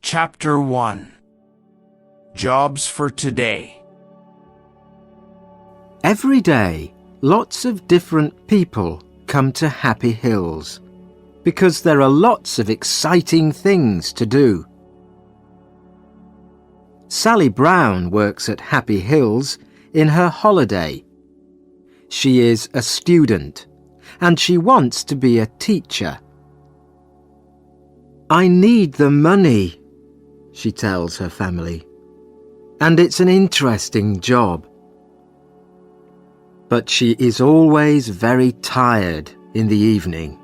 Chapter 1. Jobs for Today. Every day, lots of different people come to Happy Hills because there are lots of exciting things to do. Sally Brown works at Happy Hills in her holiday. She is a student and she wants to be a teacher. "I need the money," she tells her family, "and it's an interesting job." But she is always very tired in the evening.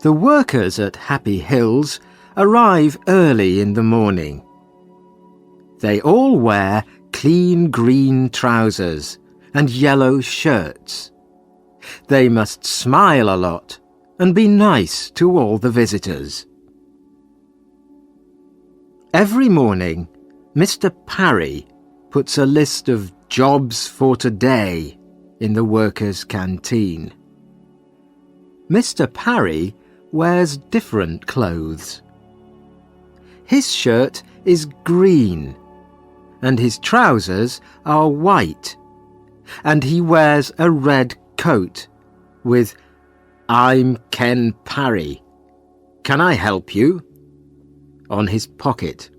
The workers at Happy Hills arrive early in the morning. They all wear clean green trousers and yellow shirts. They must smile a lot and be nice to all the visitors. Every morning, Mr. Parry puts a list of jobs for today in the workers' canteen. Mr. Parry wears different clothes. His shirt is green and his trousers are white, and he wears a red coat with "I'm Ken Parry. Can I help you?" on his pocket.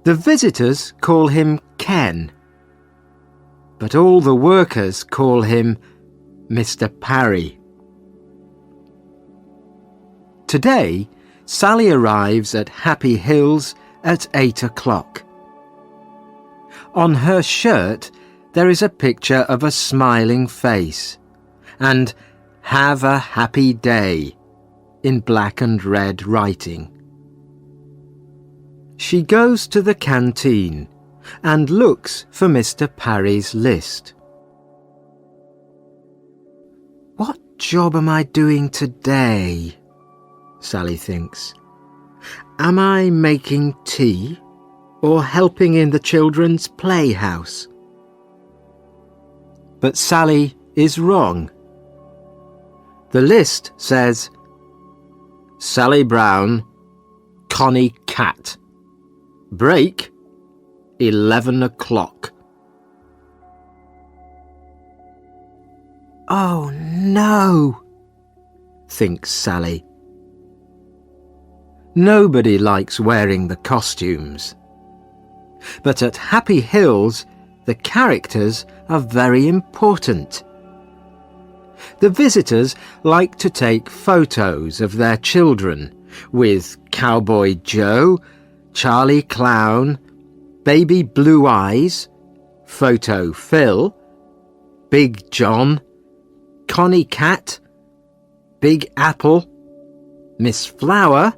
The visitors call him Ken, but all the workers call him Mr. Parry. Today, Sally arrives at Happy Hills at 8 o'clock. On her shirt, there is a picture of a smiling face and "Have a happy day" in black and red writing. She goes to the canteen and looks for Mr. Parry's list. "What job am I doing today?" Sally thinks. "Am I making tea or helping in the children's playhouse?" But Sally is wrong. The list says, "Sally Brown, Connie Cat. Break, 11 o'clock. "Oh no," thinks Sally. Nobody likes wearing the costumes. But at Happy Hills, the characters are very important. The visitors like to take photos of their children with Cowboy Joe, Charlie Clown, Baby Blue Eyes, Photo Phil, Big John, Connie Cat, Big Apple, Miss Flower,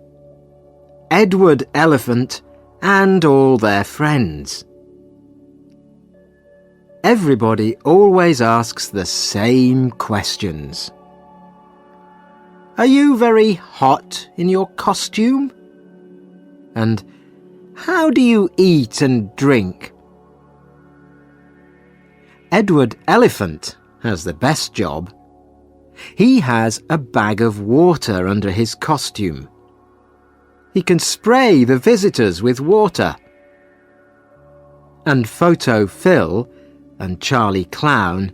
Edward Elephant, and all their friends. Everybody always asks the same questions. "Are you very hot in your costume?" And "How do you eat and drink?" Edward Elephant has the best job. He has a bag of water under his costume. He can spray the visitors with water. And Photo Phil and Charlie Clown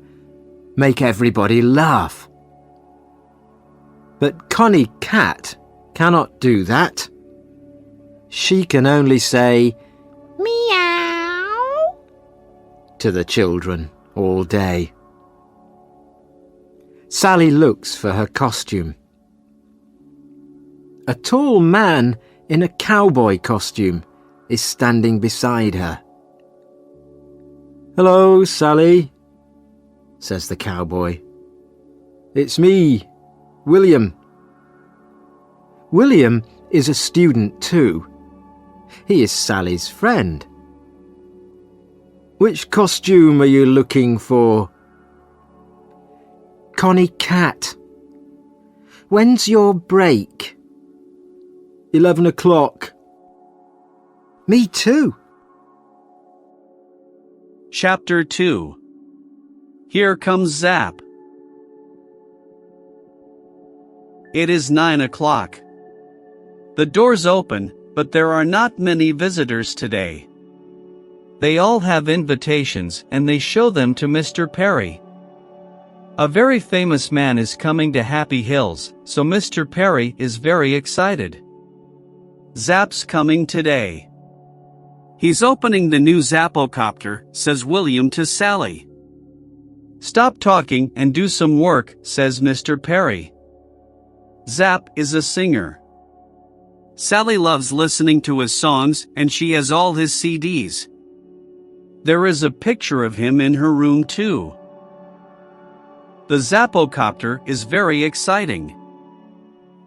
make everybody laugh. But Connie Cat cannot do that. She can only say "meow" to the children all day. Sally looks for her costume. A tall man in a cowboy costume is standing beside her. "Hello, Sally," says the cowboy. "It's me, William." William is a student too. He is Sally's friend. "Which costume are you looking for?" "Connie Cat." "When's your break?" 11 o'clock. "Me too." Chapter 2. Here Comes Zap. It is 9 o'clock. The doors open, but there are not many visitors today. They all have invitations and they show them to Mr. Perry. A very famous man is coming to Happy Hills, so Mr. Perry is very excited. Zap's coming today. He's opening the new Zapocopter, says William to Sally. Stop talking and do some work, says Mr. Perry. Zap is a singer. Sally loves listening to his songs and she has all his CDs. There is a picture of him in her room too. The Zapocopter is very exciting.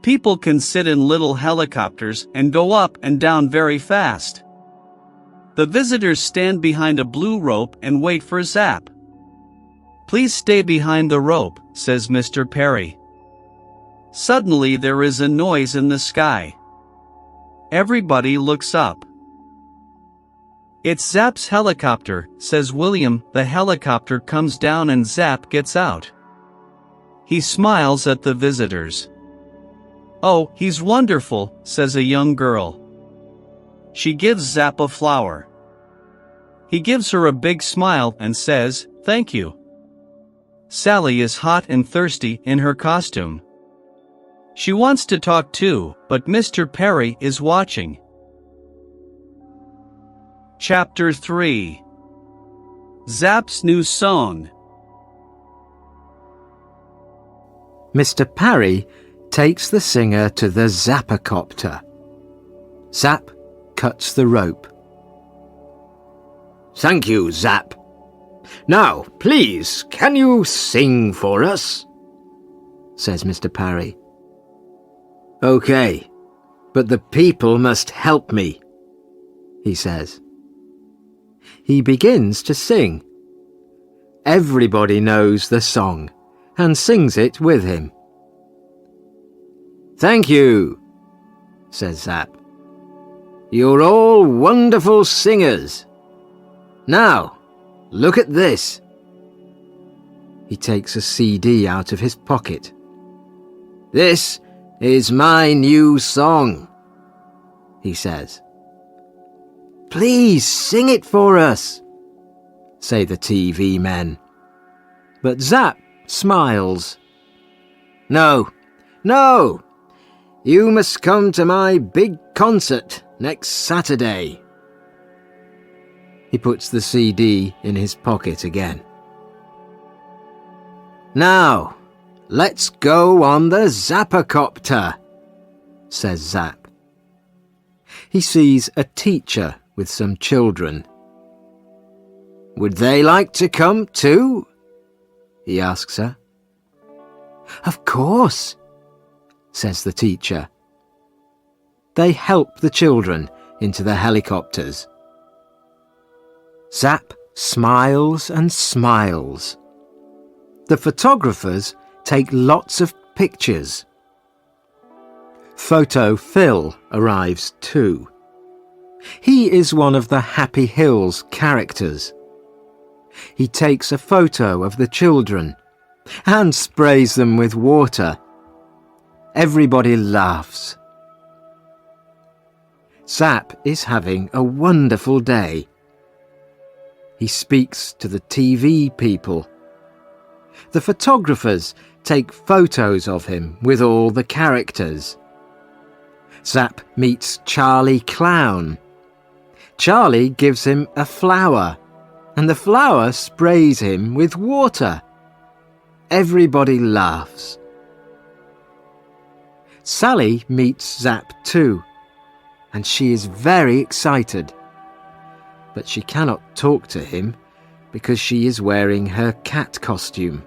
People can sit in little helicopters and go up and down very fast. The visitors stand behind a blue rope and wait for Zap. Please stay behind the rope, says Mr. Perry. Suddenly there is a noise in the sky. Everybody looks up. It's Zap's helicopter, says William. The helicopter comes down and Zap gets out. He smiles at the visitors. Oh, he's wonderful, says a young girl. She gives Zap a flower. He gives her a big smile and says, "Thank you." Sally is hot and thirsty in her costume. She wants to talk too, but Mr. Perry is watching. Chapter 3. Zap's New Song. Mr. Parry takes the singer to the Zapocopter. Zap cuts the rope. "Thank you, Zap. Now, please, can you sing for us?" says Mr. Parry. "Okay, but the people must help me," he says. He begins to sing. Everybody knows the song and sings it with him. "Thank you," says Zap. "You're all wonderful singers. Now, look at this." He takes a CD out of his pocket. "This is my new song," he says. "Please sing it for us," say the TV men. But Zap smiles. No, you must come to my big concert next Saturday." He puts the CD in his pocket again. "Now, let's go on the Zapocopter," says Zap. He sees a teacher with some children. "Would they like to come too?" he asks her. "Of course," says the teacher. They help the children into the helicopters. Zap smiles and smiles. The photographers take lots of pictures. Photo Phil arrives too. He is one of the Happy Hills characters. He takes a photo of the children and sprays them with water. Everybody laughs. Zap is having a wonderful day. He speaks to the TV people. The photographers take photos of him with all the characters. Zap meets Charlie Clown. Charlie gives him a flower, and the flower sprays him with water. Everybody laughs. Sally meets Zap too, and she is very excited. But she cannot talk to him because she is wearing her cat costume,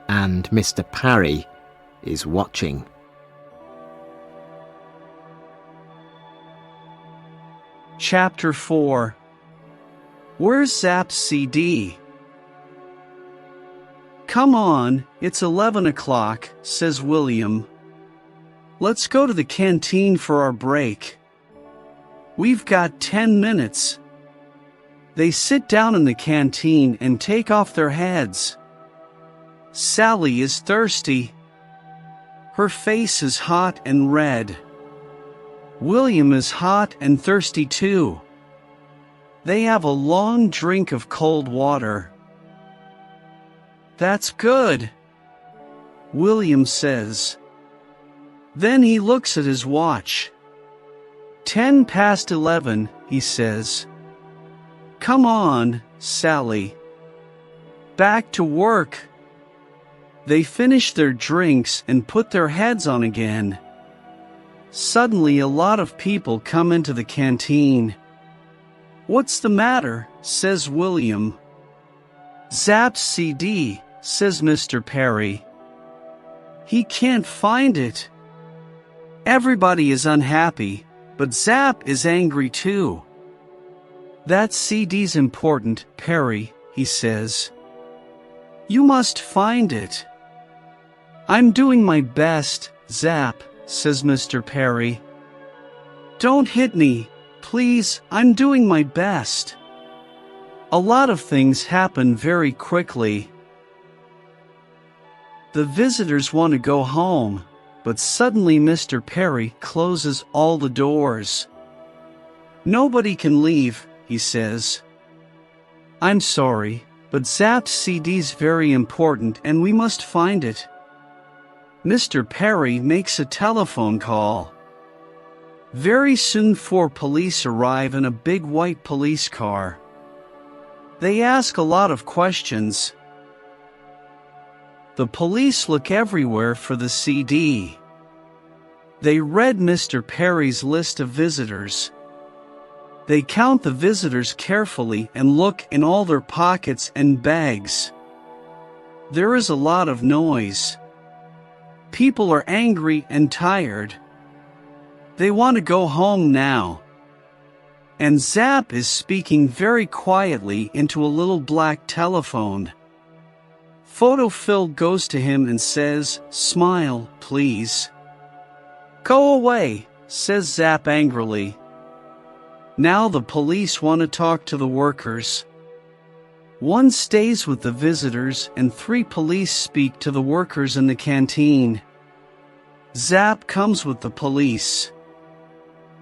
and Mr. Parry is watching. Chapter 4. Where's Zap's CD? "Come on, it's 11 o'clock, says William. "Let's go to the canteen for our break. We've got 10 minutes. They sit down in the canteen and take off their heads. Sally is thirsty. Her face is hot and red. William is hot and thirsty too. They have a long drink of cold water. That's good, William says. Then he looks at his watch. 11:10, he says. Come on, Sally. Back to work. They finish their drinks and put their heads on again. Suddenly a lot of people come into the canteen. What's the matter? Says William. Zap's CD, says Mr. Perry. He can't find it. Everybody is unhappy, but Zap is angry too. That CD's important, Perry, he says. You must find it. I'm doing my best, Zap, says Mr. Perry. Don't hit me, please, I'm doing my best. A lot of things happen very quickly. The visitors want to go home, but suddenly Mr. Perry closes all the doors. Nobody can leave, he says. I'm sorry, but Zap's CD's very important and we must find it. Mr. Perry makes a telephone call. Very soon 4 police arrive in a big white police car. They ask a lot of questions. The police look everywhere for the CD. They read Mr. Perry's list of visitors. They count the visitors carefully and look in all their pockets and bags. There is a lot of noise. People are angry and tired. They want to go home now. And Zap is speaking very quietly into a little black telephone. Photo-Phil goes to him and says, Smile, please. Go away, says Zap angrily. Now the police want to talk to the workers. 1 stays with the visitors and 3 police speak to the workers in the canteen. Zap comes with the police.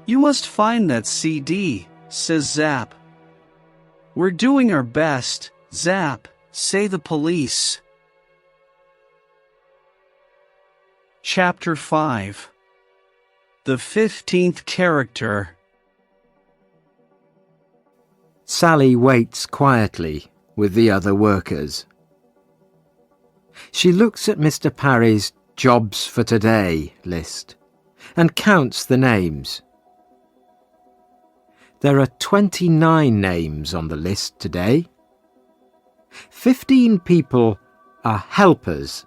You must find that CD, says Zap. We're doing our best, Zap, say the police. Chapter 5. The 15th Character. Sally waits quietly with the other workers. She looks at Mr. Parry's Jobs for Today list and counts the names. There are 29 names on the list today. 15 people are helpers.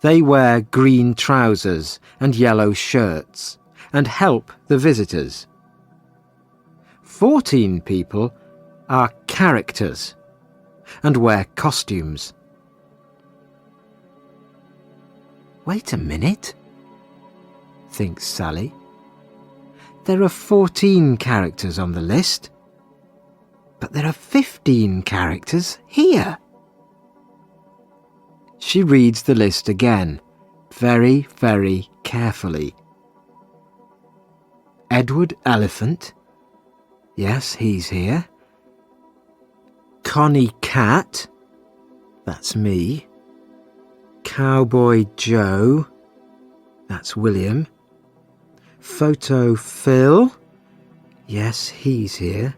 They wear green trousers and yellow shirts and help the visitors. 14 people are characters and wear costumes. Wait a minute, thinks Sally. There are 14 characters on the list, but there are 15 characters here. She reads the list again, very, very carefully. Edward Elephant. Yes, he's here. Connie Cat. That's me. Cowboy Joe. That's William. Photo Phil. Yes, he's here.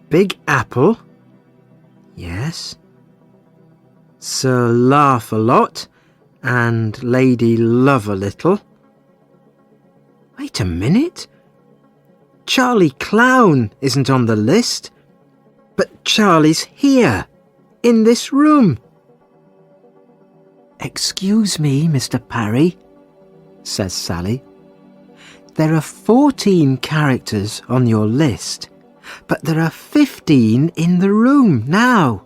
Big Apple. Yes. Sir Laugh-a-Lot and Lady Love-a-Little. Wait a minute. Charlie Clown isn't on the list, but Charlie's here, in this room. Excuse me, Mr. Parry, says Sally. There are 14 characters on your list, but there are 15 in the room now.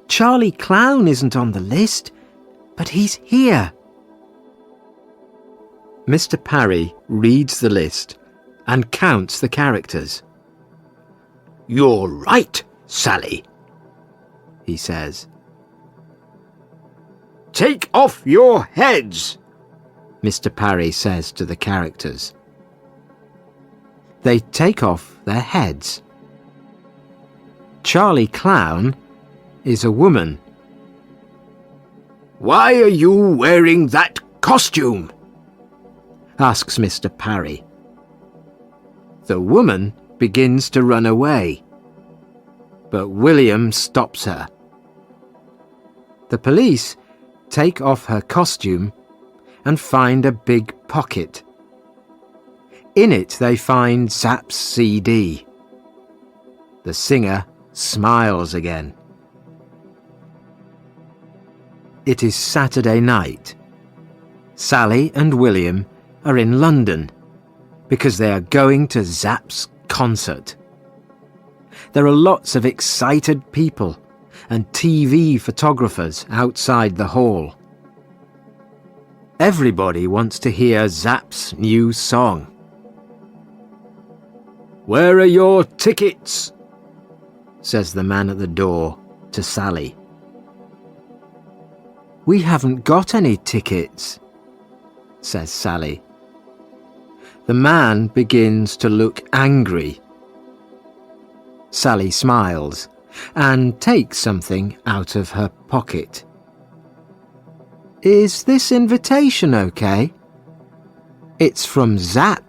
Charlie Clown isn't on the list, but he's here. Mr. Parry reads the list and counts the characters. You're right, Sally, he says. Take off your heads, Mr. Parry says to the characters. They take off their heads. Charlie Clown is a woman. "Why are you wearing that costume?" asks Mr. Parry. The woman begins to run away, but William stops her. The police take off her costume and find a big pocket. In it they find Zap's CD. The singer smiles again. It is Saturday night. Sally and William are in London because they are going to Zap's concert. There are lots of excited people and TV photographers outside the hall. Everybody wants to hear Zap's new song. "Where are your tickets?" says the man at the door to Sally. "We haven't got any tickets," says Sally. The man begins to look angry. Sally smiles and takes something out of her pocket. "Is this invitation okay? It's from Zap."